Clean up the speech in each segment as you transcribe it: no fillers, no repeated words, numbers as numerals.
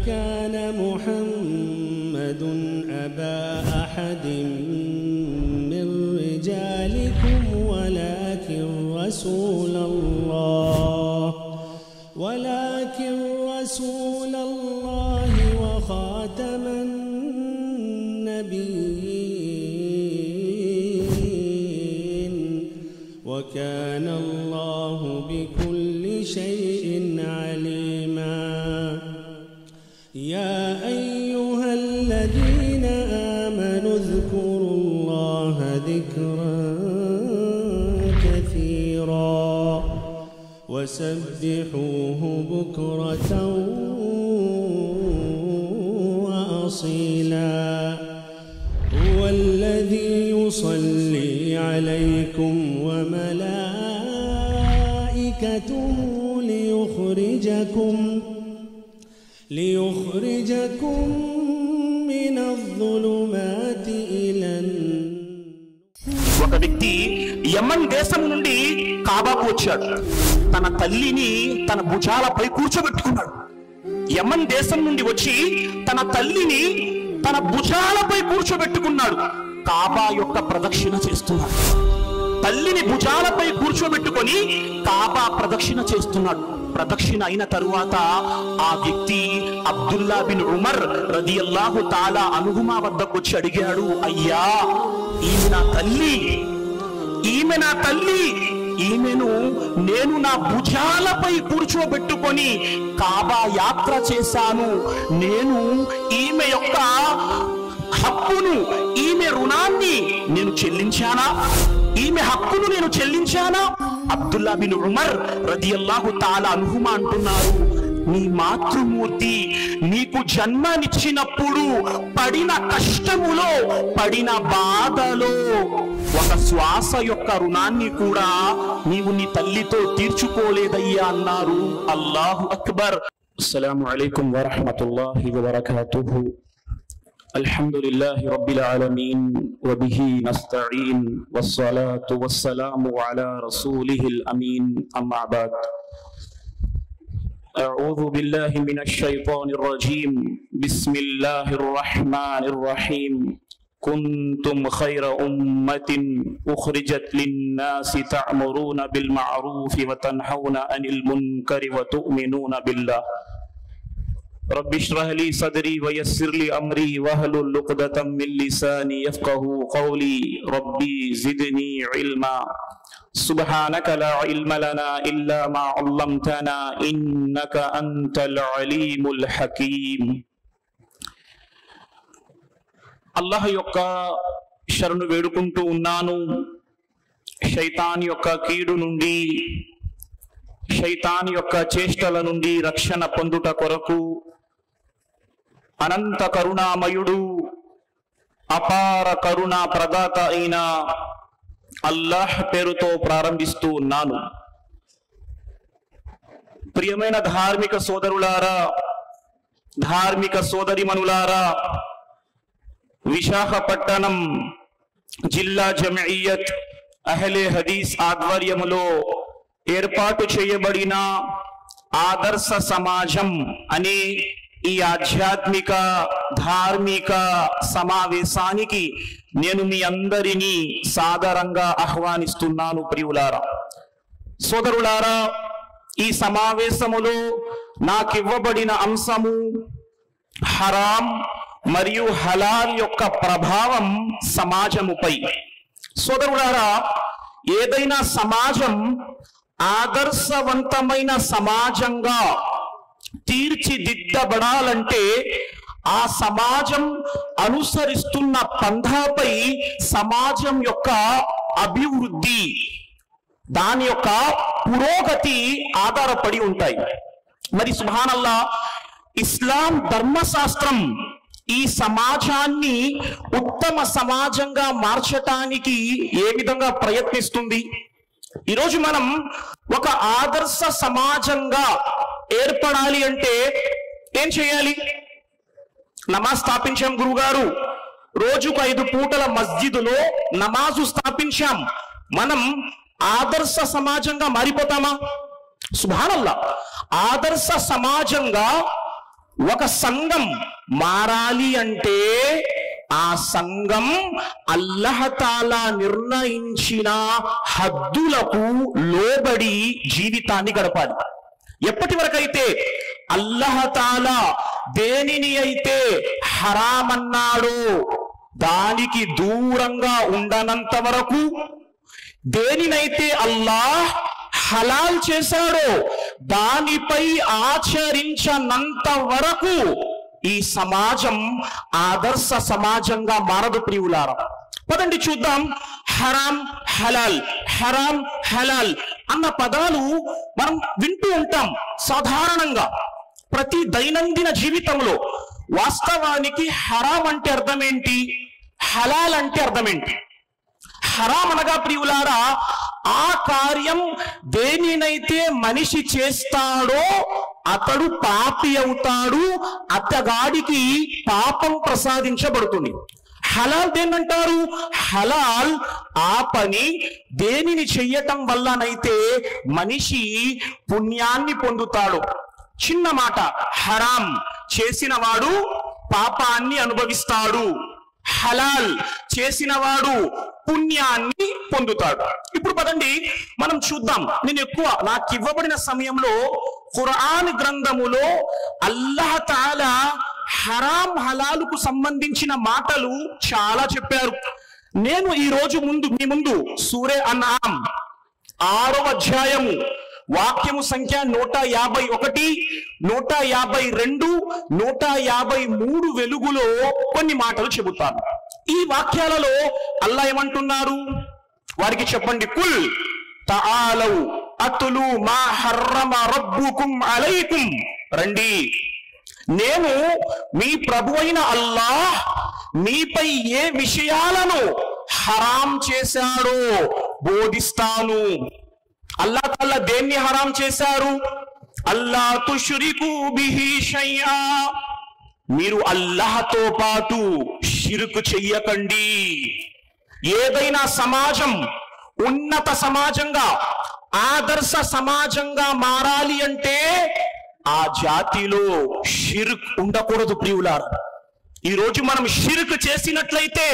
كان محمد أبا أحد من رجالكم ولكن رسول الله وخاتم النبيين وكان الله بكل شيء عليما. يا أيها الذين آمنوا اذكروا الله ذكرا كثيرا وسبحوه بكرة وأصيلا. هو الذي يصلي عليكم وملائكته ليخرجكم من الظلمات إلى النور. ఒక వ్యక్తి యమన్ దేశం నుండి కాబాకు వచ్చాడు. తన తల్లిని తన భుజాలపై కూర్చోబెట్టుకున్నాడు. యమన్ దేశం నుండి వచ్చి తన తల్లిని తన భుజాలపై కూర్చోబెట్టుకున్నాడు. కాబా యొక్క ప్రదక్షిణ చేస్తున్నాడు. తల్లిని భుజాలపై కూర్చోబెట్టుకొని కాబా ప్రదక్షిణ చేస్తున్నాడు. ప్రదక్షిణ అయిన తరువాత ఆ వ్యక్తి అబ్దుల్లా బిన్ ఉమర్ రదియల్లాహు తాలా అన్హుమా వద్దకు వచ్చి అడిగాడు, అయ్యా ఈమె నా తల్లి, ఈమెను నేను నా భుజాలపై కూర్చోబెట్టుకొని కాబా యాత్ర చేశాను. నేను ఈమె యొక్క హక్కును, ఈమె రుణాన్ని నేను చెల్లించానా? ఈమె హక్కును నేను చెల్లించానా? అబ్దుల్లా బిన్ ఉమర్ రదియల్లాహు తాలా అన్హుమా అంటున్నారు, నీ మాతృమూర్తి నీకు జన్మనిచ్చినప్పుడు పడిన కష్టములో, పడిన బాధలో ఒక శ్వాస యొక్క రుణాన్ని కూడా నీవు నీ తల్లితో తీర్చుకోలేదయ్యా అన్నారు. అల్లాహు అక్బర్. అస్సలాము అలైకుం వరహ్మతుల్లాహి వబరకాతుహు. అల్హమ్దులిల్లాహి రబ్బిల్ ఆలమీన్ వబిహి నస్తഈన్ వస్సలాతు వస్సలాము అలా రసూలిహిల్ అమీన్. అమ్మా బఅద్. أعوذ بالله من الشيطان الرجيم. بسم الله الرحمن الرحيم. كنتم خير أمة أخرجت للناس تأمرون بالمعروف وتنهون عن المنكر وتؤمنون بالله. رب اشرح لي صدري ويسر لي أمري واحلل عقدة من لساني يفقهوا قولي. ربي زدني علما. سبحانك لا علم لنا إلا ما علمتنا إنك أنت العليم الحكيم. అల్లాహ్ యొక్క శరణు వేడుకుంటూ ఉన్నాను. శైతాన్ యొక్క కీడు నుండి, శైతాన్ యొక్క చేష్టల నుండి రక్షణ పొందుట కొరకు అనంత కరుణామయుడు, అపార కరుణా ప్రదాత అయిన అల్లాహ్ పేరుతో ప్రారంభిస్తూ ఉన్నాను. ప్రియమైన ధార్మిక సోదరులారా, ధార్మిక సోదరిమణులారా, విశాఖపట్నం జిల్లా జమఇయ్యత్ అహ్లే హదీస్ ఆధ్వర్యములో ఏర్పాటు చేయబడిన ఆదర్శ సమాజం అనే ఈ ఆధ్యాత్మిక ధార్మిక సమావేశానికి నేను మీ అందరినీ సాదరంగా ఆహ్వానిస్తున్నాను. ప్రియులారా, సోదరులారా, ఈ సమావేశములో నాకివ్వబడిన అంశము హరాం మరియు హలాల్ యొక్క ప్రభావం సమాజముపై. సోదరులారా, ఏదైనా సమాజం ఆదర్శవంతమైన సమాజంగా తీర్చిదిద్దబడాలంటే ఆ సమాజం అనుసరిస్తున్న పంథాపై సమాజం యొక్క అభివృద్ధి, దాని యొక్క పురోగతి ఆధారపడి ఉంటాయి. మరి సుబ్హానల్లా, ఇస్లాం ధర్మశాస్త్రం ఈ సమాజాన్ని ఉత్తమ సమాజంగా మార్చటానికి ఏ విధంగా ప్రయత్నిస్తుంది? ఈరోజు మనం ఒక ఆదర్శ సమాజంగా ఏర్పడాలి అంటే ఏం చేయాలి? నమాజ్ స్థాపించాం గురుగారు, రోజుకు 5 పూటల మస్జిదులో నమాజు స్థాపించాం. మనం ఆదర్శ సమాజంగా మారిపోతామా? సుబ్హానల్లా, ఆదర్శ సమాజంగా ఒక సంఘం మారాలి అంటే ఆ సంఘం అల్లాహ్ తాలా నిర్ణయించిన హద్దులకు లోబడి జీవితాన్ని గడపాలి. ఎప్పటి వరకైతే అల్లాహ్ తాలా దేనిని అయితే హరామన్నాడో దానికి దూరంగా ఉండనంత వరకు, దేనినైతే అల్లాహ్ హలాల్ చేశాడో దానిపై ఆచరించనంత వరకు ఈ సమాజం ఆదర్శ సమాజంగా మారదు ప్రియులారా. పదండి చూద్దాం. హరాం హలాల్, హరాం హలాల్ అన్న పదాలు మనం వింటూ ఉంటాం సాధారణంగా ప్రతి దైనందిన జీవితంలో. వాస్తవానికి హరాం అంటే అర్థం ఏంటి, హలాల్ అంటే అర్థం ఏంటి? హరాం అనగా ప్రియులారా, ఆ కార్యం దేనినైతే మనిషి చేస్తాడో అతడు పాపి అవుతాడు, అతగాడికి పాపం ప్రసాదించబడుతుంది. హలాల్ దేన్నంటారు? హలాల్ ఆ పని దేనిని చెయ్యటం వల్లనైతే మనిషి పుణ్యాన్ని పొందుతాడు. చిన్న మాట, హరాం చేసిన వాడు పాపాన్ని అనుభవిస్తాడు, హలాల్ చేసిన వాడు పుణ్యాన్ని పొందుతాడు. ఇప్పుడు పదండి మనం చూద్దాం. నేను ఎక్కువ నాకు ఇవ్వబడిన సమయంలో ఖురాన్ గ్రంథములో అల్లాహ్ తాలా హరాం హలాలుకు సంబంధించిన మాటలు చాలా చెప్పారు. నేను ఈ రోజు మీ ముందు సూరే అన్ఆమ్ 6వ అధ్యాయము వాక్యము సంఖ్య 151, 152, 153 వెలుగులో కొన్ని మాటలు చెబుతాను. ఈ వాక్యాలలో అల్లా ఏమంటున్నారు వారికి చెప్పండి. కుల్ తఆలౌ అతులు మా హర్రమ రబ్బుకుం అలైకుం, రండి నేను మీ ప్రభు అయిన అల్లాహ్ మీపై ఏ విషయాలను హరాం చేశాడో బోధిస్తాను. అల్లాహ్ తాలా దేన్ని హరాం చేశారు? అల్లా తుష్రికు బిహి షైఆ, మీరు అల్లాహ్తో పాటు షిర్క్ చెయ్యకండి. ఏదైనా సమాజం ఉన్నత సమాజంగా ఆదర్శ సమాజంగా మారాలి అంటే ఆ జాతిలో షిర్క్ ఉండకూడదు ప్రియులారా. ఈ రోజు మనం షిర్క్ చేసినట్లయితే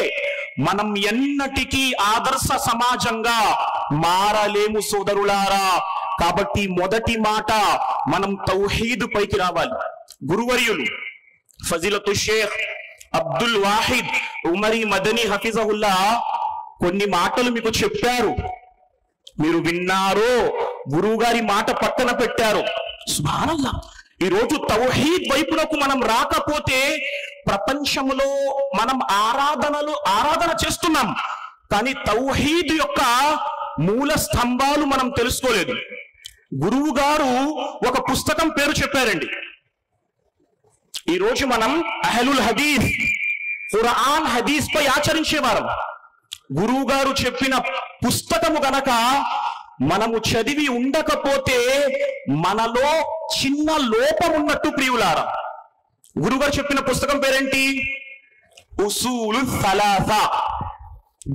మనం ఎన్నటికీ ఆదర్శ సమాజంగా మారలేము సోదరులారా. కాబట్టి మొదటి మాట, మనం తౌహీద్ పైకి రావాలి. గురువర్యులు ఫజీలతు షేఖ్ అబ్దుల్ వాహిద్ ఉమరీ మదనీ హఫీజహుల్లా కొన్ని మాటలు మీకు చెప్పారు, మీరు విన్నారో, గురువు గారి మాట పక్కన పెట్టారు. సుబ్హానల్లాహ్. ఈ రోజు తౌహీద్ వైపునకు మనం రాకపోతే ప్రపంచంలో మనం ఆరాధన చేస్తున్నాం, కానీ తౌహీద్ యొక్క మూల స్తంభాలు మనం తెలుసుకోలేదు. గురువు గారు ఒక పుస్తకం పేరు చెప్పారండి. ఈ రోజు మనం అహ్లుల్ హదీస్, ఖురాన్ హదీస్ పై ఆచరించేవారు. గురువు గారు చెప్పిన పుస్తకము గనక మనము చదివి ఉండకపోతే మనలో చిన్న లోపం ఉన్నట్టు ప్రియులారా. గురుగారు చెప్పిన పుస్తకం పేరేంటి? ఉసూలు సలాసా,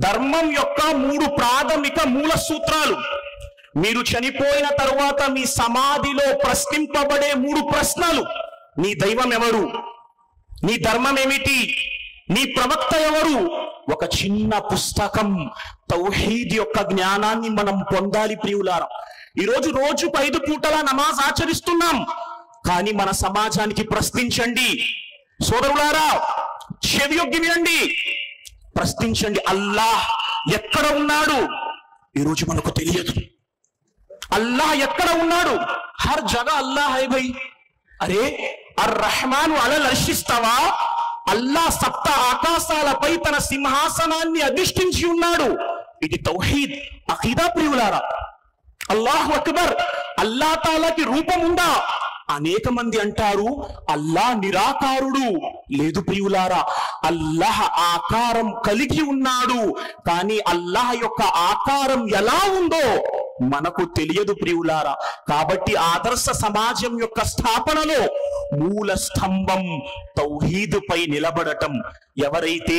ధర్మం యొక్క 3 ప్రాథమిక మూల సూత్రాలు. మీరు చనిపోయిన తరువాత మీ సమాధిలో ప్రశ్నింపబడే 3 ప్రశ్నలు. నీ దైవం ఎవరు? నీ ధర్మం ఏమిటి? నీ ప్రవక్త ఎవరు? ఒక చిన్న పుస్తకం. తౌహీద్ యొక్క జ్ఞానాన్ని మనం పొందాలి ప్రియులారా. ఈరోజు రోజుకు 5 పూటల నమాజ్ ఆచరిస్తున్నాం, కానీ మన సమాజానికి ప్రశ్నించండి సోదరులారా, చెవియొగ్గి వినండి, ప్రశ్నించండి. అల్లాహ్ ఎక్కడ ఉన్నాడు? ఈరోజు మనకు తెలియదు. అల్లాహ్ ఎక్కడ ఉన్నాడు? హర్ జగహ అల్లాహ్ హై భయ్. అరే అర్ రహమాను అలల్ అర్షి ఇస్తావా? అల్లాహ్ సప్త ఆకాశాలపై తన సింహాసనాన్ని అధిష్ఠించి ఉన్నాడు. ఇది తౌహీద్ అఖీదా ప్రియులారా. అల్లాహు అక్బర్. అల్లాహ్ తాలాకి రూపం ఉందా? అనేక మంది అంటారు అల్లాహ్ నిరాకారుడు. లేదు ప్రియులారా, అల్లాహ్ ఆకారం కలిగి ఉన్నాడు, కానీ అల్లాహ్ యొక్క ఆకారం ఎలా ఉందో మనకు తెలియదు ప్రియులారా. కాబట్టి ఆదర్శ సమాజం యొక్క స్థాపనలో మూల స్తంభం తౌహీద్ పై నిలబడటం. ఎవరైతే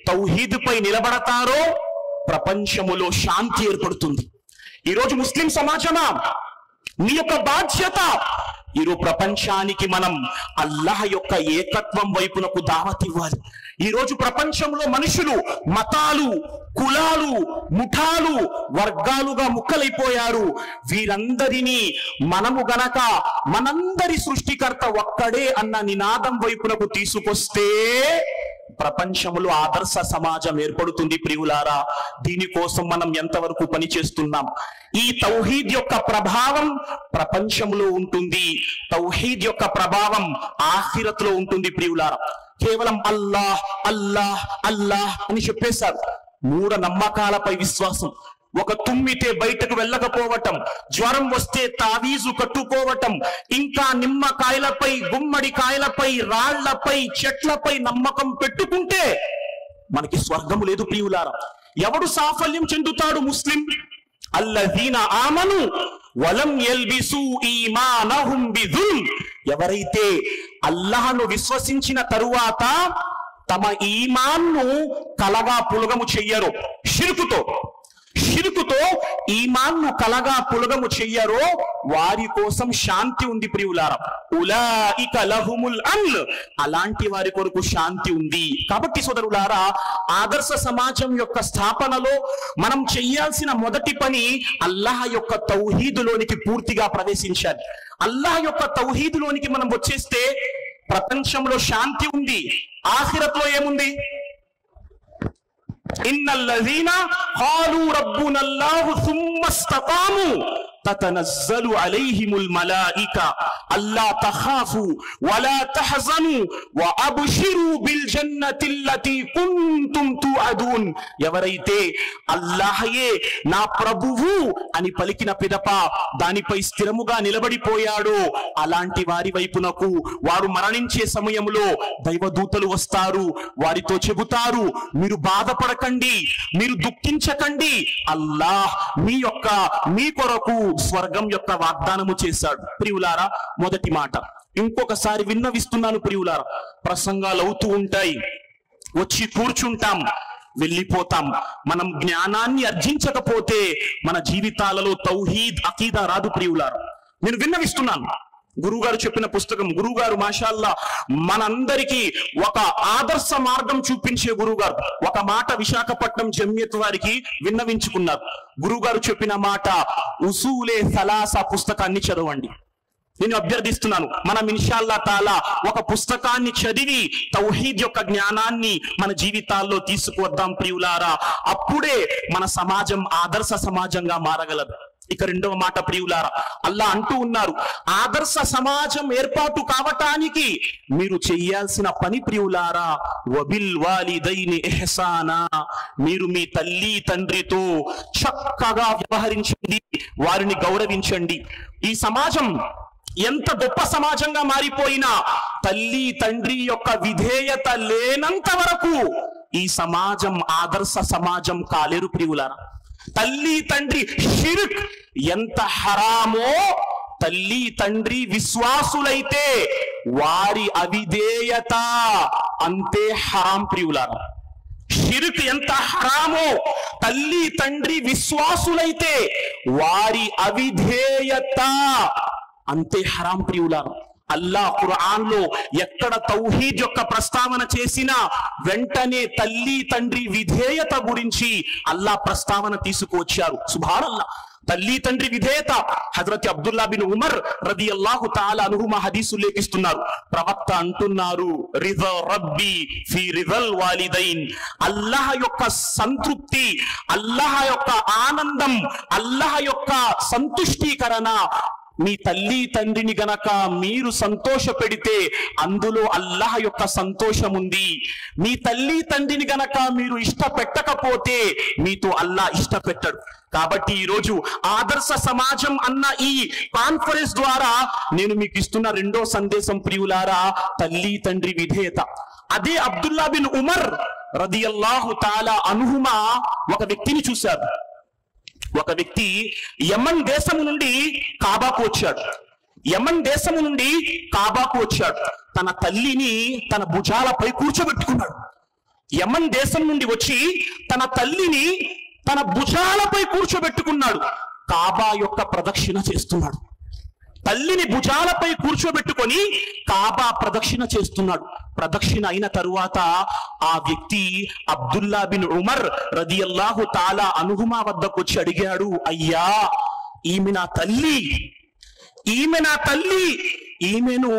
తౌహీద్ పై నిలబడతారో ప్రపంచములో శాంతి ఏర్పడుతుంది. ఈరోజు ముస్లిం సమాజమా, మీ యొక్క బాధ్యత ఈరోజు ప్రపంచానికి మనం అల్లాహ్ యొక్క ఏకత్వం వైపునకు దావత్ ఇవ్వాలి. ఈ రోజు ప్రపంచంలో మనుషులు మతాలు, కులాలు, ముఠాలు, వర్గాలుగా ముక్కలైపోయారు. వీరందరినీ మనము గనక మనందరి సృష్టికర్త ఒక్కడే అన్న నినాదం వైపునకు తీసుకొస్తే ప్రపంచంలో ఆదర్శ సమాజం ఏర్పడుతుంది. ప్రియులారా, దీనికోసం మనం ఎంతవరకు పని చేస్తున్నాం? ఈ తౌహీద్ యొక్క ప్రభావం ప్రపంచంలో ఉంటుంది, తౌహీద్ యొక్క ప్రభావం ఆఖిరత్లో ఉంటుంది. ప్రియులారా, కేవలం అల్లాహ్ అల్లాహ్ అల్లాహ్ అని చెప్పేశారు. మూఢ నమ్మకాలపై విశ్వాసం, ఒక తుమ్మితే బయటకు వెళ్ళకపోవటం, జ్వరం వస్తే తావీజు కట్టుకోవటం, ఇంకా నిమ్మకాయలపై, గుమ్మడికాయలపై, రాళ్లపై, చెట్లపై నమ్మకం పెట్టుకుంటే మనకి స్వర్గం లేదు. ప్రియులారా, ఎవడు సాఫల్యం చెందుతాడు? ముస్లిం. అల్లదీన ఆమను వలం యల్బిసు ఈమానహుం బిజుల్మ్. ఎవరైతే అల్లాహ్ను విశ్వసించిన తరువాత తమ ఈమాన్ను కలగా పులగము చెయ్యరో, షిర్కుతో ఈమాన్ను కలగా పులగము చెయ్యరో, వారి కోసం శాంతి ఉంది. ప్రియులారా, ఉలాయిక లహుముల్ అమ్న్, అలాంటి వారి కొరకు శాంతి ఉంది. కాబట్టి సోదరులారా, ఆదర్శ సమాజం యొక్క స్థాపనలో మనం చెయ్యాల్సిన మొదటి పని అల్లాహ్ యొక్క తౌహీదులోనికి పూర్తిగా ప్రవేశించాలి. అల్లాహ్ యొక్క తౌహీదులోనికి మనం వచ్చేస్తే ప్రపంచంలో శాంతి ఉంది. ఆఖిరత్లో ఏముంది? ఇన్నల్లజీన ఖాలు రబ్బునల్లాహు సుమ్మా ఇస్తకాము తతనజ్జలు అలైహిముల్ మలాయిక అల్లా తఖాఫు వలా తహజను వఅబ్షిరు బిల్ జన్నతిల్లతి కుంతుం తుఅదూన్. ఎవరైతే అల్లాహయే నా ప్రభువు అని పలికిన పిదప దానిపై స్థిరముగా నిలబడిపోయాడో అలాంటి వారి వైపునకు వారు మరణించే సమయంలో దైవదూతలు వస్తారు. వారితో చెబుతారు, మీరు బాధపడకండి, మీరు దుఃఖించకండి, అల్లాహ్ మీ కొరకు స్వర్గం యొక్క వాగ్దానము చేశాడు. ప్రియులారా, మొదటి మాట ఇంకొకసారి విన్నవిస్తున్నాను. ప్రియులారా, ప్రసంగాలు అవుతూ ఉంటాయి, వచ్చి కూర్చుంటాం, వెళ్ళిపోతాం. మనం జ్ఞానాన్ని అర్జించకపోతే మన జీవితాలలో తౌహీద్ అకీదా రాదు. ప్రియులారా, నేను విన్నవిస్తున్నాను. గురువుగారు చెప్పిన పుస్తకం, గురువుగారు మాషాల్లా మనందరికీ ఒక ఆదర్శ మార్గం చూపించే గురువుగారు ఒక మాట విశాఖపట్నం జమియత్ వారికి విన్నవించుకున్నారు. గురువుగారు చెప్పిన మాట, ఉసూలే సలాసా పుస్తకాన్ని చదవండి. నేను అభ్యర్థిస్తున్నాను, మనం ఇన్షాల్లా తాలా ఒక పుస్తకాన్ని చదివి తౌహీద్ యొక్క జ్ఞానాన్ని మన జీవితాల్లో తీసుకువద్దాం. ప్రియులారా, అప్పుడే మన సమాజం ఆదర్శ సమాజంగా మారగలదు. ఇక రెండవ మాట, ప్రియులారా, అల్లా అంటూ ఉన్నారు, ఆదర్శ సమాజం ఏర్పాటు కావటానికి మీరు చెయ్యాల్సిన పని ప్రియులారా, వబిల్ వాలిదైని ఇహ్సానా, మీరు మీ తల్లి తండ్రితో చక్కగా వ్యవహరించండి, వారిని గౌరవించండి. ఈ సమాజం ఎంత గొప్ప సమాజంగా మారిపోయినా తల్లి తండ్రి యొక్క విధేయత లేనంత వరకు ఈ సమాజం ఆదర్శ సమాజం కాలేరు. ప్రియులారా, తల్లి తండ్రి షిర్క్ ఎంత హరామో, తల్లి తండ్రి విశ్వాసులైతే వారి అవిధేయత అంతే హరాం. ప్రియులారా, షిర్క్ ఎంత హరామో, తల్లి తండ్రి విశ్వాసులైతే వారి అవిధేయత అంతే హరాం. ప్రియులారా, అల్లాహ్ ఖురాన్ లో ఎక్కడ తౌహీద్ యొక్క ప్రస్తావన చేసినా వెంటనే తల్లి తండ్రి విధేయత గురించి అల్లాహ్ ప్రస్తావన తీసుకువచ్చారు. సుబ్హానల్లాహ్, తల్లి తండ్రి విధేయత. హజరత్ అబ్దుల్లా బిన్ ఉమర్ రదియల్లాహు తఆలా అన్హుమా హదీసు లేఖిస్తున్నారు, ప్రవక్త అంటున్నారు, రిజా రబ్బీ ఫీ రిజల్ వాలిదైన్, అల్లాహ్ యొక్క సంతృప్తి, అల్లాహ్ యొక్క ఆనందం, అల్లాహ్ యొక్క సంతుష్టీకరణ మీ తల్లి తండ్రిని గనక మీరు సంతోష పెడితే అందులో అల్లాహ్ యొక్క సంతోషం ఉంది. మీ తల్లి తండ్రిని గనక మీరు ఇష్టపెట్టకపోతే మీతో అల్లాహ్ ఇష్టపెట్టడు. కాబట్టి ఈరోజు ఆదర్శ సమాజం అన్న ఈ కాన్ఫరెన్స్ ద్వారా నేను మీకు ఇస్తున్న రెండో సందేశం ప్రియులారా, తల్లి తండ్రి విధేయత. అదే అబ్దుల్లా బిన్ ఉమర్ రదియల్లాహు తాలా అన్హుమా ఒక వ్యక్తిని చూశారు. ఒక వ్యక్తి యమన్ దేశము నుండి కాబాకు వచ్చాడు. యమన్ దేశము నుండి కాబాకు వచ్చాడు. తన తల్లిని తన భుజాలపై కూర్చోబెట్టుకున్నాడు. యమన్ దేశం నుండి వచ్చి తన తల్లిని తన భుజాలపై కూర్చోబెట్టుకున్నాడు. కాబా యొక్క ప్రదక్షిణ చేస్తున్నాడు. తల్లిని భుజాలపై కూర్చోబెట్టుకొని కాబా ప్రదక్షిణ చేస్తున్నాడు. ప్రదక్షిణ అయిన తరువాత ఆ వ్యక్తి అబ్దుల్లా బిన్ ఉమర్ రదియల్లాహు తాలా అన్హుమా వద్దకు వచ్చి అడిగాడు, అయ్యా ఈమె నా తల్లి, ఈమెను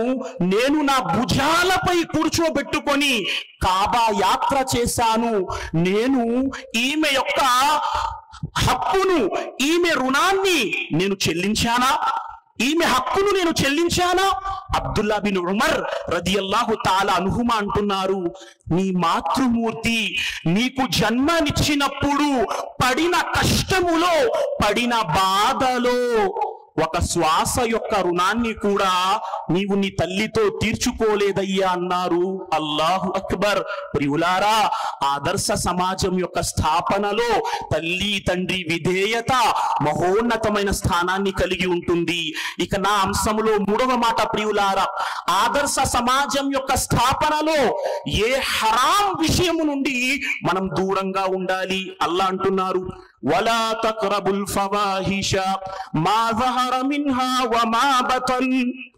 నేను నా భుజాలపై కూర్చోబెట్టుకొని కాబా యాత్ర చేశాను. నేను ఈమె యొక్క హక్కును, ఈమె రుణాన్ని నేను చెల్లించానా? ఈమె హక్కును నేను చెల్లించానా? అబ్దుల్లా బిన్ ఉమర్ రదియల్లాహు తాలా అన్హుమా అంటున్నారు, నీ మాతృమూర్తి నీకు జన్మనిచ్చినప్పుడు పడిన కష్టములో, పడిన బాధలో ఒక శ్వాస యొక్క రుణాన్ని కూడా నీవు నీ తల్లితో తీర్చుకోలేదయ్యా అన్నారు. అల్లాహు అక్బర్. ప్రియులారా, ఆదర్శ సమాజం యొక్క స్థాపనలో తల్లి తండ్రి విధేయత మహోన్నతమైన స్థానాన్ని కలిగి ఉంటుంది. ఇక నా అంశంలో 3వ మాట ప్రియులారా, ఆదర్శ సమాజం యొక్క స్థాపనలో ఏ హరాం విషయము నుండి మనం దూరంగా ఉండాలి. అల్లా అంటున్నారు, వలా తక్రబుల్ ఫవాహిష మా జహర మిన్హా వమా బతన్.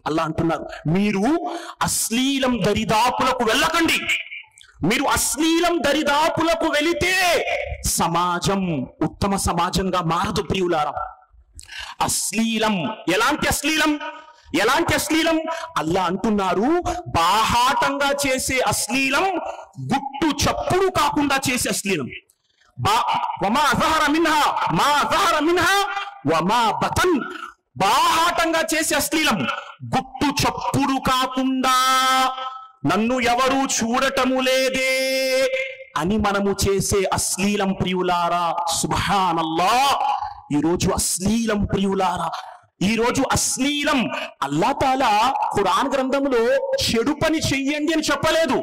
అల్లా అంటున్నారు, మీరు అశ్లీలం దరిదాపులకు వెళ్ళకండి. మీరు అశ్లీలం దరిదాపులకు వెళితే సమాజం ఉత్తమ సమాజంగా మారదు. ప్రియులారా, అశ్లీలం, ఎలాంటి అశ్లీలం? అల్లా అంటున్నారు, బాహాటంగా చేసే అశ్లీలం, గుట్టు చప్పుడు కాకుండా చేసే అశ్లీలం. వమా జహర మిన్హా మా జహర మిన్హా వమా బతన్. బాహాటంగా చేసే అశ్లీలం, గుట్టు చప్పుడు కాకుండా నన్ను ఎవరు చూడటము లేదే అని మనము చేసే అశ్లీలం. ప్రియులారా, సుబ్హానల్లాహ్, ఈరోజు అశ్లీలం ప్రియులారా, ఈరోజు అశ్లీలం. అల్లా తాలా ఖురాన్ గ్రంథంలో చెడు పని చెయ్యండి అని చెప్పలేదు,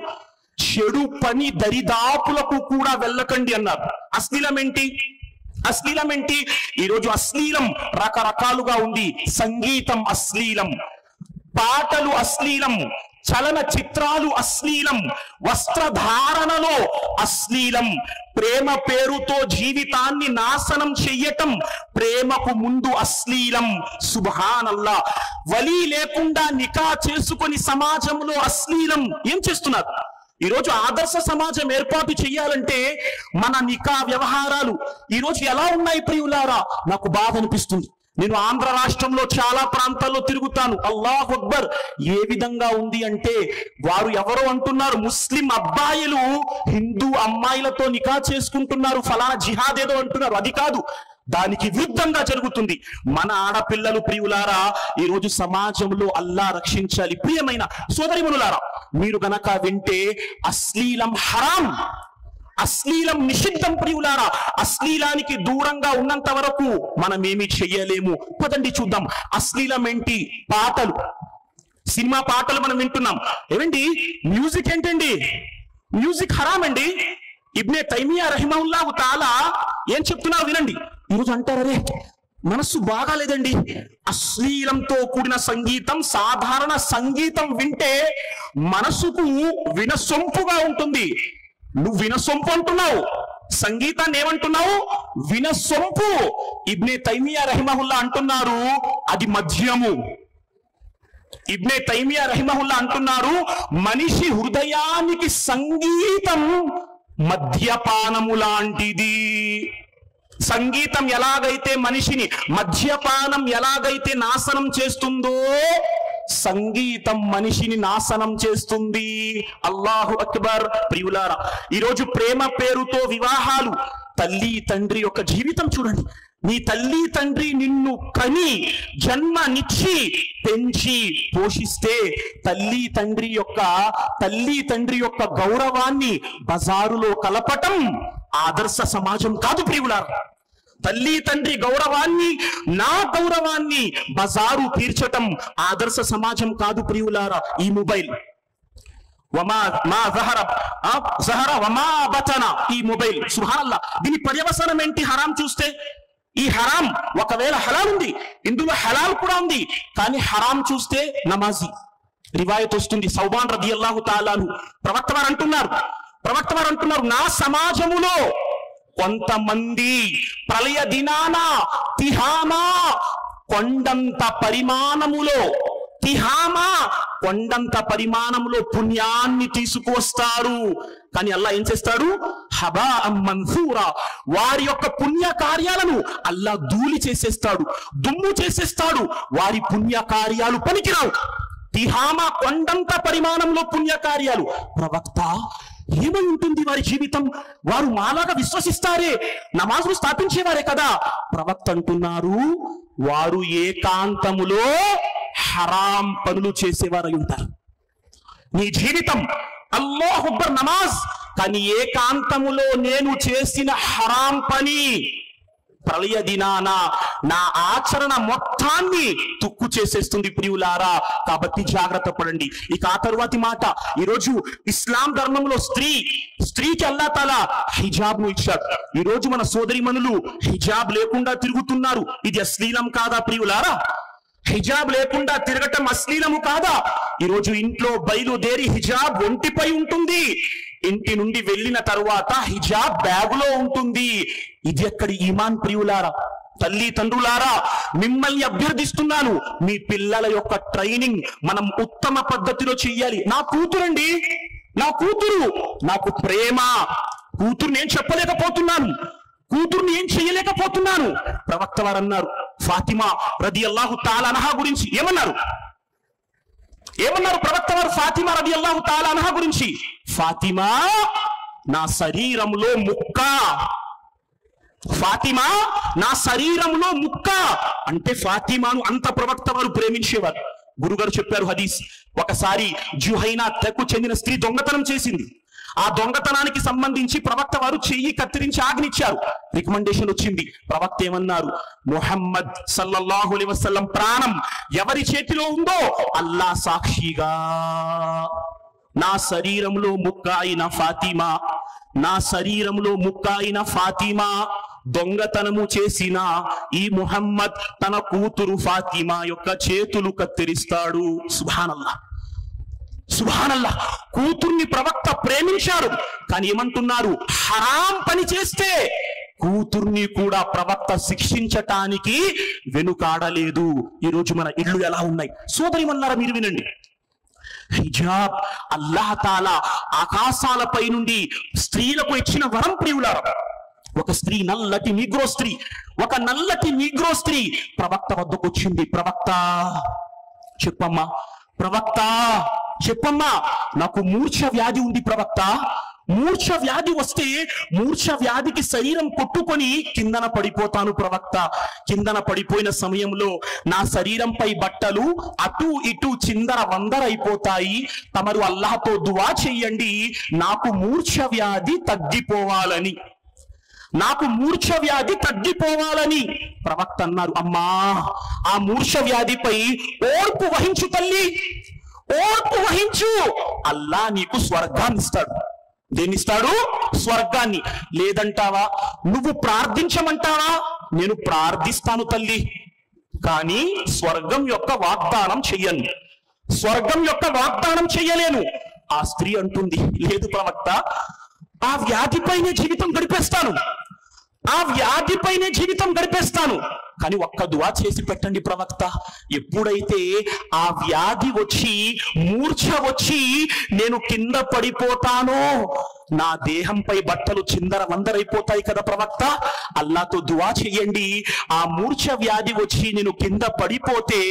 చెడు పని దరిదాపులకు కూడా వెళ్ళకండి అన్నారు. అశ్లీలం ఏంటి? ఈరోజు అశ్లీలం రకరకాలుగా ఉంది. సంగీతం అశ్లీలం, పాటలు అశ్లీలం, చలన చిత్రాలు అశ్లీలం, వస్త్రధారణలో అశ్లీలం, ప్రేమ పేరుతో జీవితాన్ని నాశనం చెయ్యటం, ప్రేమకు ముందు అశ్లీలం. సుబ్హానల్లా. వలీ లేకుండా నికా చేసుకొని సమాజంలో అశ్లీలం. ఏం చేస్తున్నారు? ఈరోజు ఆదర్శ సమాజం ఏర్పాటు చేయాలంటే మన నికా వ్యవహారాలు ఈరోజు ఎలా ఉన్నాయి ప్రియులారా? నాకు బాధ అనిపిస్తుంది. నేను ఆంధ్ర రాష్ట్రంలో చాలా ప్రాంతాల్లో తిరుగుతాను. అల్లాహు అక్బర్. ఏ విధంగా ఉంది అంటే, వారు ఎవరో అంటున్నారు, ముస్లిం అబ్బాయిలు హిందూ అమ్మాయిలతో నికా చేసుకుంటున్నారు, ఫలానా జిహాద్ ఏదో అంటున్నారు. అది కాదు, దానికి విరుద్ధంగా జరుగుతుంది. మన ఆడపిల్లలు ప్రియులారా ఈరోజు సమాజంలో అల్లా రక్షించాలి. ప్రియమైన సోదరిమణులారా, మీరు గనక వింటే అశ్లీలం హరాం, అశ్లీలం నిషిద్ధం ప్రియులారా. అశ్లీలానికి దూరంగా ఉన్నంత వరకు మనం ఏమీ చెయ్యలేము. పదండి చూద్దాం. అశ్లీలం ఏంటి? పాటలు, సినిమా పాటలు మనం వింటున్నాం. ఏమండి, మ్యూజిక్ ఏంటండి? మ్యూజిక్ హరాం అండి. ఇబ్నే తైమియా రహిమహుల్లాహు తాలా ఏం చెప్తున్నారు వినండి. ఈరోజు అంటారే, మనస్సు బాగాలేదండి, అశ్లీలంతో కూడిన సంగీతం, సాధారణ సంగీతం వింటే మనసుకు వినసొంపుగా ఉంటుంది. నువ్వు వినసొంపు అంటున్నావు, సంగీతాన్ని ఏమంటున్నావు? వినసొంపు. ఇబ్నే తైమియా రహిమహుల్లా అంటున్నారు, అది మద్యము. ఇబ్నే తైమియా రహిమహుల్లా అంటున్నారు, మనిషి హృదయానికి సంగీతం మద్యపానము లాంటిది. సంగీతం ఎలాగైతే మనిషిని, మద్యపానం ఎలాగైతే నాశనం చేస్తుందో, సంగీతం మనిషిని నాశనం చేస్తుంది. అల్లాహు అక్బర్. ప్రియులారా, ఈరోజు ప్రేమ పేరుతో వివాహాలు. తల్లి తండ్రి యొక్క జీవితం చూడండి. నీ తల్లి తండ్రి నిన్ను కని జన్మనిచ్చి పెంచి పోషిస్తే తల్లి తండ్రి యొక్క గౌరవాన్ని బజారులో కలపటం ఆదర్శ సమాజం కాదు ప్రియులారా. తల్లి తండ్రి గౌరవాన్ని, నా గౌరవాన్ని బజారు తీర్చటం ఆదర్శ సమాజం కాదు ప్రియులారా. ఈ మొబైల్ ఈ మొబైల్, సుబ్హానల్లాహ్, దీని పర్యవసానం ఏంటి? హరాం చూస్తే. ఈ హరాం ఒకవేళ హలాల్ ఉంది, ఇందులో హలాల్ కూడా ఉంది, కానీ హరాం చూస్తే నమాజీ. రివాయత్ వస్తుంది, సౌబాన్ రదియల్లాహు తాలా అన్హు ప్రవక్త వారు అంటున్నారు, నా సమాజములో కొంతమంది ప్రళయ దినాన తిహానా కొండంత పరిమాణములో, తిహామా కొండంత పరిమాణంలో పుణ్యాన్ని తీసుకొస్తారు. కానీ అల్లా ఏం చేస్తాడు? హబా మన్సూరా, వారి యొక్క పుణ్య కార్యాలను అల్లా ధూళి చేసేస్తాడు, దుమ్ము చేసేస్తాడు. వారి పుణ్య కార్యాలు పనికిరావు. తిహామా కొండంత పరిమాణంలో పుణ్య కార్యాలు. ప్రవక్త, ఏమై ఉంటుంది వారి జీవితం? వారు మాలాగా విశ్వసిస్తారే, నమాజులు స్థాపించేవారే కదా. ప్రవక్త అంటున్నారు, వారు ఏకాంతములో హరాం పనులు చేసేవారై ఉంటారు. నీ జీవితం అల్లాహు అక్బర్ నమాజ్, కానీ ఏకాంతములో నేను చేసిన హరాం పని ప్రళయ దినాన నా ఆచరణ మొత్తాన్ని తుక్కు చేసేస్తుంది ప్రియులారా. కాబట్టి జాగ్రత్త పడండి. ఇక ఆ తరువాతి మాట, ఈరోజు ఇస్లాం ధర్మంలో స్త్రీకి అల్లాహ్ తాలా హిజాబ్ ను ఇచ్చాడు. ఈరోజు మన సోదరిమణులు హిజాబ్ లేకుండా తిరుగుతున్నారు. ఇది అశ్లీలం కాదా ప్రియులారా? హిజాబ్ లేకుండా తిరగటం అశ్లీలము కాదా? ఈరోజు ఇంట్లో బయలుదేరి హిజాబ్ ఒంటిపై ఉంటుంది, ఇంటి నుండి వెళ్ళిన తరువాత హిజాబ్ బ్యాగులో ఉంటుంది. ఇది ఎక్కడి ఈమాన్ ప్రియులారా? తల్లి తండ్రులారా, మిమ్మల్ని అభ్యర్థిస్తున్నాను, మీ పిల్లల యొక్క ట్రైనింగ్ మనం ఉత్తమ పద్ధతిలో చెయ్యాలి. నా కూతురండి, నా కూతురు, నాకు ప్రేమ, కూతురు నేను చెప్పలేకపోతున్నాను, కూతుర్ని ఏం చేయలేకపోతున్నాను. ప్రవక్త వారు అన్నారు, ఫాతిమా రదియల్లాహు తఆలా అన్హా గురించి ఏమన్నారు? ప్రవక్త వారు ఫాతిమా రదియల్లాహు తఆలా అన్హా గురించి, ఫాతిమా నా శరీరంలో ముక్క, ఫాతిమా నా శరీరంలో ముక్క అంటే ఫాతిమాను అంత ప్రవక్త వారు ప్రేమించేవారు. గురుగారు చెప్పారు హదీస్, ఒకసారి జుహైనా తెకు చెందిన స్త్రీ దొంగతనం చేసింది. ఆ దొంగతనానికి సంబంధించి ప్రవక్త వారు చెయ్యి కత్తిరించి ఆజ్ఞించారు. రికమెండేషన్ వచ్చింది. ప్రవక్త ఏమన్నారు? ముహమ్మద్ సల్లల్లాహు అలైహి వసల్లం ప్రాణం ఎవరి చేతిలో ఉందో అల్లా సాక్షిగా, నా శరీరంలో ముక్క అయిన ఫాతిమా, నా శరీరంలో ముక్క అయిన ఫాతిమా దొంగతనము చేసిన ఈ ముహమ్మద్ తన కూతురు ఫాతిమా యొక్క చేతులు కత్తిరిస్తాడు. సుబ్హానల్లాహ్, సుబ్హానల్లాహ్. కూతుర్ని ప్రవక్త ప్రేమించారు, కానీ ఏమంటున్నారు? హరాం పని చేస్తే కూతుర్ని కూడా ప్రవక్త శిక్షించటానికి వెనుకాడలేదు. ఈరోజు మన ఇళ్ళు ఎలా ఉన్నాయి సోదరిమన్నారా? మీరు వినండి. హిజాబ్ అల్లాహ్ తాలా ఆకాశాలపై నుండి స్త్రీలకు ఇచ్చిన వరం ప్రియులారా. ఒక స్త్రీ, నల్లటి నీగ్రో స్త్రీ, ఒక నల్లటి నీగ్రో స్త్రీ ప్రవక్త వద్దకు వచ్చింది. ప్రవక్త చెప్పమ్మా, ప్రవక్త చెప్పమ్మా, నాకు మూర్ఛ వ్యాధి ఉంది ప్రవక్త. మూర్ఛ వ్యాధి వస్తే మూర్ఛ వ్యాధికి శరీరం కొట్టుకొని కిందన పడిపోతాను ప్రవక్త. కిందన పడిపోయిన సమయంలో నా శరీరంపై బట్టలు అటు ఇటు చిందర వందరైపోతాయి. తమరు అల్లాహ్తో దువా చెయ్యండి, నాకు మూర్ఛ వ్యాధి తగ్గిపోవాలని, నాకు మూర్ఛ వ్యాధి తగ్గిపోవాలని. ప్రవక్త అన్నారు, అమ్మా ఆ మూర్ఛ వ్యాధిపై ఓర్పు వహించు తల్లి, ఓర్పు వహించు, అల్లా నీకు స్వర్గాన్ని ఇస్తాడు. దేనిస్తాడు? స్వర్గాన్ని. లేదంటావా? నువ్వు ప్రార్థించమంటావా? నేను ప్రార్థిస్తాను తల్లి, కానీ స్వర్గం యొక్క వాగ్దానం చెయ్యను, స్వర్గం యొక్క వాగ్దానం చెయ్యలేను. ఆ స్త్రీ అంటుంది, లేదు ప్రవక్త, ఆ వ్యాధిపైనే జీవితం గడిపేస్తాను, ఆ వ్యాధిపైనే జీవితం గడిపేస్తాను, కానీ ఒక్క దువా చేసి పెట్టండి ప్రవక్త. ఎప్పుడైతే ఆ వ్యాధి వచ్చి మూర్ఛ వచ్చి నేను కింద పడిపోతానో నా దేహంపై బట్టలు చిందర వందరైపోతాయి కదా ప్రవక్త, అల్లాతో దువా చెయ్యండి, ఆ మూర్ఛ వ్యాధి వచ్చి నేను కింద పడిపోతే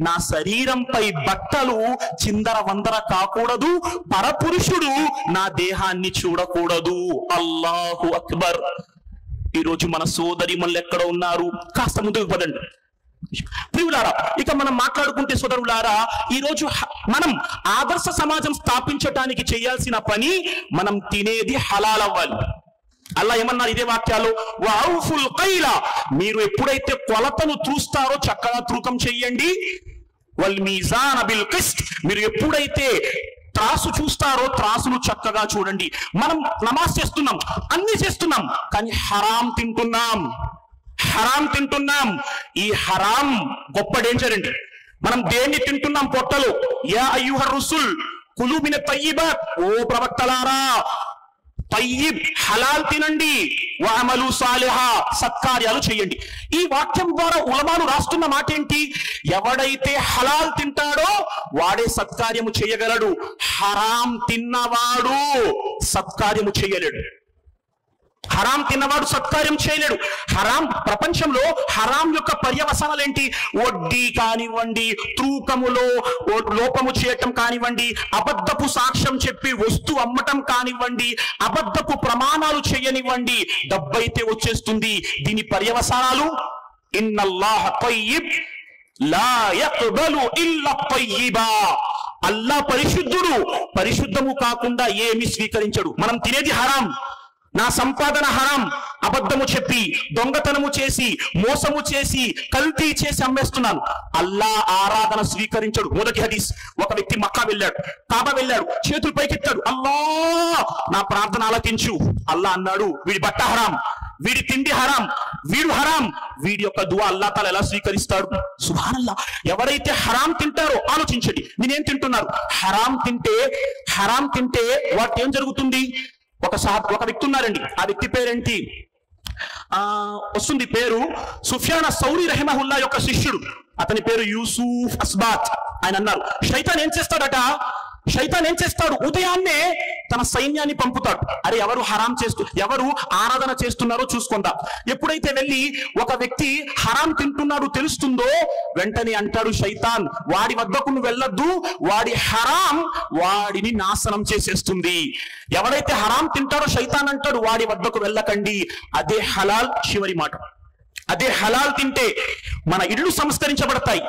నా శరీరంపై బట్టలు చిందర వందర కాకూడదు, పరపురుషుడు నా దేహాన్ని చూడకూడదు. అల్లాహు అక్బర్. ఈరోజు మన సోదరి మళ్ళీ ఎక్కడ ఉన్నారు? కాస్త ముందుకు పదండి ప్రియులారా. ఇక మనం మాట్లాడుకుంటే సోదరులారా, ఈరోజు మనం ఆదర్శ సమాజం స్థాపించటానికి చేయాల్సిన పని, మనం తినేది హలాల్ అవ్వాలి. అల్లా ఏమన్నారు ఇదే వాక్యాలు? వౌఫుల్ కైల, మీరు ఎప్పుడైతే కొలతను చూస్తారో చక్కగా తూకం చెయ్యండి. వల్ మీజాన బిల్ కిస్ట్, మీరు ఎప్పుడైతే త్రాసు చూస్తారో త్రాసును చక్కగా చూడండి. మనం నమాజ్ చేస్తున్నాం, అన్ని చేస్తున్నాం, కానీ హరాం తింటున్నాం, హరాం తింటున్నాం. ఈ హరాం గొప్ప డేంజర్ అండి. మనం దేన్ని తింటున్నాం? పొట్టలు. యా అయ్యుహర్ రుసుల్ కులు మిన తయ్యిబాత్, ఓ ప్రవక్తలారా తయ్యిబ్ హలాల్ తినండి, వఅమలు సాలిహా సత్కార్యాలు చేయండి. ఈ వాక్యం ద్వారా ఉలమాలు రాస్తున్న మాట ఏంటి? ఎవడైతే హలాల్ తింటాడో వాడే సత్కార్యము చేయగలడు, హరాం తిన్నవాడు సత్కార్యము చేయలేడు. హరాం తిన్నవాడు సత్కార్యం చేయలేడు. హరాం, ప్రపంచంలో హరాం యొక్క పర్యవసానాలు ఏంటి? వడ్డీ కానివ్వండి, తూకములో లోపము చేయటం కానివ్వండి, అబద్ధపు సాక్ష్యం చెప్పి వస్తువు అమ్మటం కానివ్వండి, అబద్ధపు ప్రమాణాలు చేయనివ్వండి, డబ్బైతే వచ్చేస్తుంది. దీని పర్యవసానాలు ఇన్నల్లాహ తయ్యిబ్ లా యక్బలు ఇల్లా తయ్యిబా. అల్లా పరిశుద్ధుడు, పరిశుద్ధము కాకుండా ఏమి స్వీకరించడు. మనం తినేది హరాం, నా సంపాదన హరాం, అబద్ధము చెప్పి దొంగతనము చేసి మోసము చేసి కల్తీ చేసి అమ్మేస్తున్నాను, అల్లా ఆరాధన స్వీకరించడు. మొదటి హదీస్, ఒక వ్యక్తి మక్కా వెళ్ళాడు, కాబా వెళ్ళాడు, చేతులు పైకెత్తాడు, అల్లా నా ప్రార్థన ఆలకించు. అల్లా అన్నాడు, వీడి బట్ట హరాం, వీడి తిండి హరాం, వీడు హరాం, వీడి యొక్క దువా అల్లా తాలా ఎలా స్వీకరిస్తాడు? సుబ్హానల్లా. ఎవరైతే హరాం తింటారో ఆలోచించండి, నేనేం తింటున్నారు? హరాం తింటే వాటి ఏం జరుగుతుంది? ఒక వ్యక్తి ఉన్నారండి, ఆ వ్యక్తి పేరేంటి వస్తుంది, పేరు సుఫియాన్ సౌరీ రహిమహుల్లా యొక్క శిష్యుడు, అతని పేరు యూసుఫ్ అస్బాత్. ఆయన అన్నారు, శైతాన్ ఏం చేస్తాడు? ఉదయాన్నే తన సైన్యాన్ని పంపుతాడు. అరే, ఎవరు ఆరాధన చేస్తున్నారో చూసుకుందాం. ఎప్పుడైతే వెళ్ళి ఒక వ్యక్తి హరాం తింటున్నాడు తెలుస్తుందో వెంటనే అంటాడు శైతాన్, వాడి వద్దకు నువ్వు వెళ్ళొద్దు, వాడి హరాం వాడిని నాశనం చేసేస్తుంది. ఎవడైతే హరాం తింటాడో శైతాన్ అంటాడు, వాడి వద్దకు వెళ్ళకండి. అదే హలాల్. చివరి మాట, అదే హలాల్ తింటే మన ఇళ్ళు సంస్కరించబడతాయి,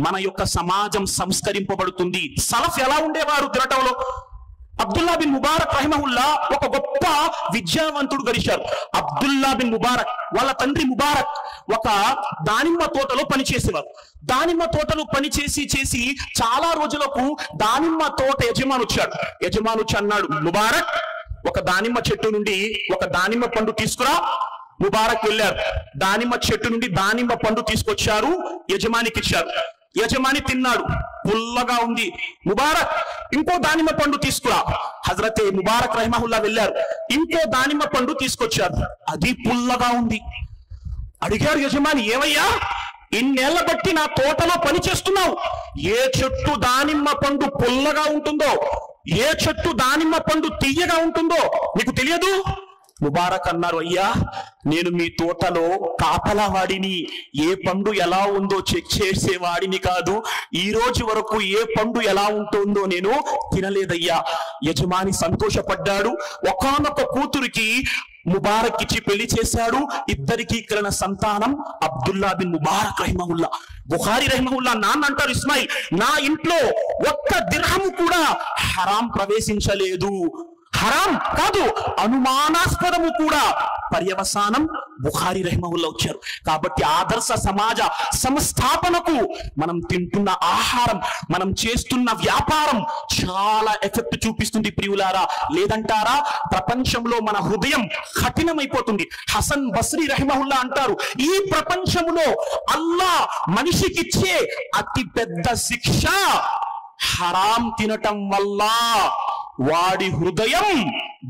మన యొక్క సమాజం సంస్కరింపబడుతుంది. సలఫ్ ఎలా ఉండేవారు తినటంలో? అబ్దుల్లా బిన్ ముబారక్ రహిమహుల్లా ఒక గొప్ప విద్యావంతుడు గడిచారు. అబ్దుల్లా బిన్ ముబారక్ వాళ్ళ తండ్రి ముబారక్ ఒక దానిమ్మ తోటలో పనిచేసేవారు. దానిమ్మ తోటలో పనిచేసి చాలా రోజులకు దానిమ్మ తోట యజమాని వచ్చి అన్నాడు, ముబారక్, ఒక దానిమ్మ చెట్టు నుండి ఒక దానిమ్మ పండు తీసుకురా. ముబారక్ వెళ్ళారు, దానిమ్మ చెట్టు నుండి దానిమ్మ పండు తీసుకొచ్చారు, యజమానికి ఇచ్చారు. యజమాని తిన్నాడు, పుల్లగా ఉంది. ముబారక్, ఇంకో దానిమ్మ పండు తీసుకురా. హజరతే ముబారక్ రహిమహుల్లా వెళ్ళారు, ఇంకో దానిమ్మ పండు తీసుకొచ్చారు, అది పుల్లగా ఉంది. అడిగారు యజమాని, ఏమయ్యా, ఇన్నేళ్ల బట్టి నా తోటలో పని చేస్తున్నావు, ఏ చెట్టు దానిమ్మ పండు పుల్లగా ఉంటుందో, ఏ చెట్టు దానిమ్మ పండు తీయగా ఉంటుందో నీకు తెలియదు? ముబారక్ అన్నారు, అయ్యా, నేను మీ తోటలో కాపలావాడిని, ఏ పండు ఎలా ఉందో చెక్ చేసేవాడిని కాదు. ఈ రోజు వరకు ఏ పండు ఎలా ఉంటుందో నేను తినలేదయ్యా. యజమాని సంతోషపడ్డాడు. ఒకానొక కూతురికి ముబారక్ ఇచ్చి పెళ్లి చేశాడు. ఇద్దరికి కలిగిన సంతానం అబ్దుల్లా బిన్ ముబారక్ రహిమహుల్లా. బుఖారీ రహిమహుల్లా నాన్న అంటారు, ఇస్మాయిల్, నా ఇంట్లో ఒక్క దిర్హము కూడా హరాం ప్రవేశించలేదు. హరాం కాదు, అనుమానాస్పదము కూడా. పర్యవసానం బుఖారీ రహిమహుల్లా వచ్చారు. కాబట్టి ఆదర్శ సమాజ సంస్థాపనకు మనం తింటున్న ఆహారం, మనం చేస్తున్న వ్యాపారం చాలా ఎఫెక్ట్ చూపిస్తుంది ప్రియులారా. లేదంటారా? ప్రపంచంలో మన హృదయం కఠినమైపోతుంది. హసన్ బస్రీ రహిమహుల్లా అంటారు, ఈ ప్రపంచంలో అల్లా మనిషికిచ్చే అతి పెద్ద శిక్ష హరాం తినటం వల్ల వాడి హృదయం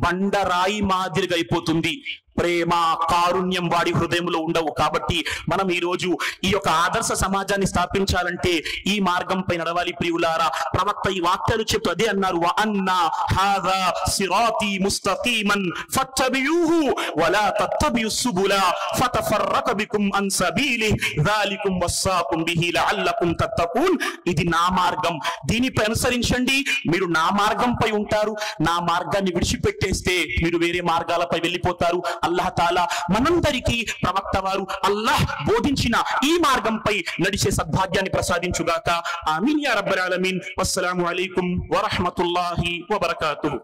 బండరాయి మాదిరిగా అయిపోతుంది. ప్రేమ, కారుణ్యం వాడి హృదయంలో ఉండవు. కాబట్టి మనం ఈ రోజు ఈ యొక్క ఆదర్శ సమాజాన్ని స్థాపించాలంటే ఈ మార్గంపై నడవాలి ప్రియులారా. ప్రవక్త ఈ వాక్యాలు చెప్తూ అదే అన్నారు, వ అన్నా హాదా సిరాతీ ముస్తకీమన్ ఫత్తబియూహు వలా తత్తబియుస్ సుబుల ఫతఫర్రక బికుం అన్ సబీలిహి జాలికుం వస్సాకుం బిహి లఅల్లకుం తత్తకూన్. ఇది నా మార్గం, దీనిపై అనుసరించండి, మీరు నా మార్గంపై ఉంటారు. నా మార్గాన్ని విడిచిపెట్టేస్తే మీరు వేరే మార్గాలపై వెళ్ళిపోతారు. అల్లాహ్ తాలా మనందరికీ ప్రవక్త వారు అల్లాహ్ బోధించిన ఈ మార్గంపై నడిచే సద్భాగ్యాన్ని ప్రసాదించుగాక. ఆమీన్ యా రబ్బల్ ఆలమీన్. వస్సలాము అలైకుం వరహ్మతుల్లాహి వబరకాతుహు.